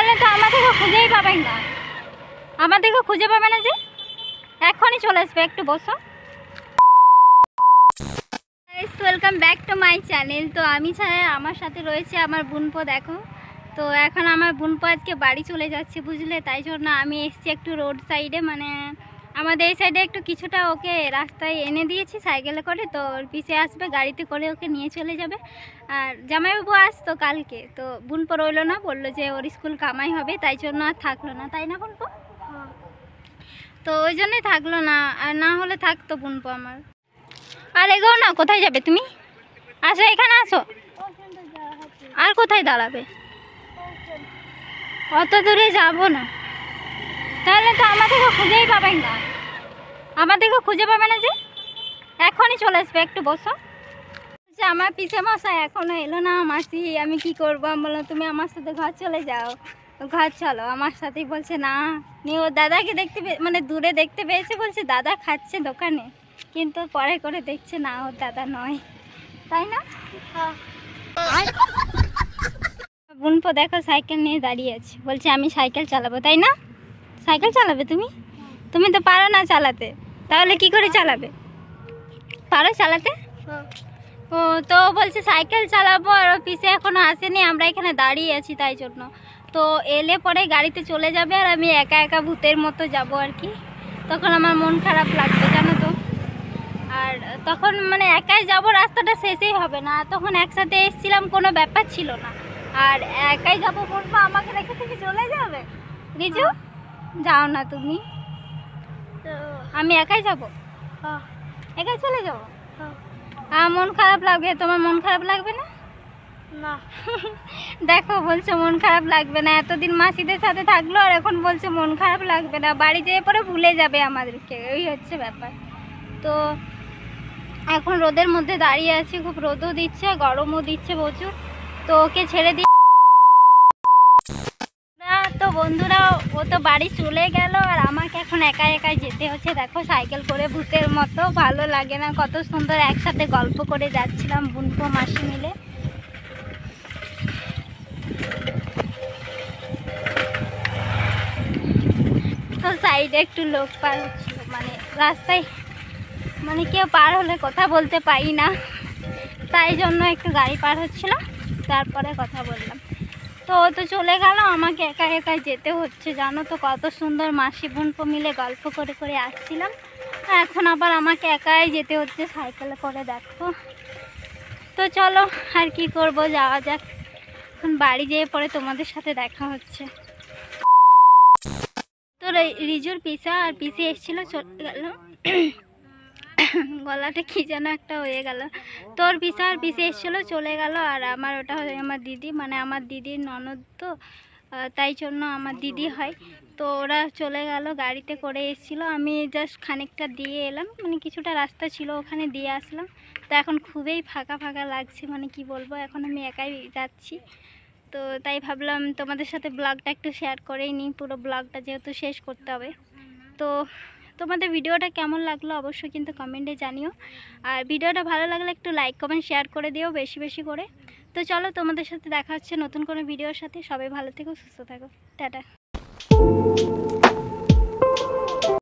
তাহলে তো আমাদেরকে খুঁজেই পাবেন না, আমাদেরকে খুঁজে পাবে না যে, এখনই চলে আসবে, একটু বসো। Welcome back to my channel. তো আমি ছাড়া আমার সাথে রয়েছে আমার বোনপো, দেখো। তো এখন আমার বোনপো আজকে বাড়ি চলে যাচ্ছে, বুঝলে, তাই জন্য আমি এসছি একটু রোড সাইডে, মানে আমাদের এই সাইডে একটু কিছুটা ওকে রাস্তায় এনে দিয়েছি সাইকেলে করে। তো ওর পিছে আসবে, গাড়িতে করে ওকে নিয়ে চলে যাবে। আর জামাইবাবু আসতো কালকে, তো বোনপো রইলো না, বললো যে ওর স্কুল কামাই হবে, তাই জন্য আর থাকলো না, তাই না বোনপো? তো ওই জন্যই থাকলো না, আর না হলে থাকতো বোনপো আমার। আর এগোও না, কোথায় যাবে তুমি? আসো, এখানে আসো। আর কোথায় দাঁড়াবে? অত দূরে যাবো না, তাহলে তো আমাদেরকে খুঁজেই পাবেন না, আমাদেরকে খুঁজে পাবে না যে, এখনই চলে আসবে, একটু বসো। আমার পিছে মশাই এখনো এলো না, মাসি আমি কি করবো? আমি বললাম তুমি আমার সাথে ঘর চলে যাও, ঘর চলো আমার সাথেই। বলছে না, নিয়ে ও দাদাকে দেখতে মানে দূরে দেখতে পেয়েছে, বলছে দাদা খাচ্ছে দোকানে, কিন্তু পরে করে দেখছে না ওর দাদা নয়, তাই না? বোনপো দেখো সাইকেল নিয়ে দাঁড়িয়ে আছে, বলছে আমি সাইকেল চালাবো, তাই না? সাইকেল চালাবে তুমি? তুমি তো পারো না চালাতে, তাহলে কি করে চালাবে? পারো চালাতে? ও তো বলছে সাইকেল চালাবো, আর পিছে এখনো আসেনি, আমরা এখানে দাঁড়িয়ে আছি, তাই জন্য। তো এলে পরে গাড়িতে চলে যাবে, আর আমি একা একা ভূতের মতো যাব আর কি। তখন আমার মন খারাপ লাগবে, জানো তো। আর তখন মানে একাই যাব, রাস্তাটা শেষেই হবে না, তখন একসাথে এসেছিলাম, কোনো ব্যাপার ছিল না। আর একাই যাবো, বলবো আমাকে রেখে তুমি চলে যাবে? রিজু, যাও না তুমি, আমি একাই যাব, একাই চলে যাবো। মন খারাপ লাগবে, তোমার মন খারাপ লাগবে না? না। দেখো বলছে মন খারাপ লাগবে না, এতদিন মাসিদের সাথে থাকলো, আর এখন বলছে মন খারাপ লাগবে না, বাড়ি যেয়ে পরে ভুলে যাবে আমাদেরকে, ওই হচ্ছে ব্যাপার। তো এখন রোদের মধ্যে দাঁড়িয়ে আছি, খুব রোদও দিচ্ছে, গরমও দিচ্ছে প্রচুর। তো ওকে ছেড়ে দিয়ে, তো বন্ধুরা ও তো বাড়ি চলে গেল, আর আমাকে এখন একা একাই যেতে হচ্ছে, দেখো সাইকেল করে ভূতের মতো, ভালো লাগে না? কত সুন্দর একসাথে গল্প করে যাচ্ছিলাম বোনপো মাসি মিলে। তো সাইডে একটু লোক পার হচ্ছিল, মানে রাস্তায়, মানে কেউ পার হলে কথা বলতে পারি না, তাই জন্য একটু গাড়ি পার হচ্ছিল, তারপরে কথা বললাম। তো ও তো চলে গেল, আমাকে একা একাই যেতে হচ্ছে, জানো তো। কত সুন্দর মাসি বোনপো মিলে গল্প করে করে আসছিলাম, এখন আবার আমাকে একাই যেতে হচ্ছে সাইকেলে করে, দেখো। তো চলো, আর কি করব, যাওয়া যাক। এখন বাড়ি যেয়ে পরে তোমাদের সাথে দেখা হচ্ছে। তো রিজুর পিসা আর পিসি এসেছিল, চলে গেল। গলাটা কি যেন একটা হয়ে গেল। তোর পিসা আর পিসি এসেছিল, চলে গেল। আর আমার ওটা হয় আমার দিদি, মানে আমার দিদির ননদ, তো তাই জন্য আমার দিদি হয়। তো ওরা চলে গেল, গাড়িতে করে এসেছিলো, আমি জাস্ট খানিকটা দিয়ে এলাম, মানে কিছুটা রাস্তা ছিল ওখানে দিয়ে আসলাম। তো এখন খুবই ফাঁকা ফাঁকা লাগছে, মানে কি বলবো, এখন আমি একাই যাচ্ছি। তো তাই ভাবলাম তোমাদের সাথে ব্লগটা একটু শেয়ার করেই নিই, পুরো ব্লগটা যেহেতু শেষ করতে হবে। তো তোমাদের ভিডিওটা কেমন লাগলো অবশ্যই কিন্তু কমেন্টে জানিও, আর ভিডিওটা ভালো লাগলে একটু লাইক কমেন্ট শেয়ার করে দিও বেশি বেশি করে। তো চলো, তোমাদের সাথে দেখা হচ্ছে নতুন কোনো ভিডিওর সাথে। সবাই ভালো থেকো, সুস্থ থাকো, টাটা।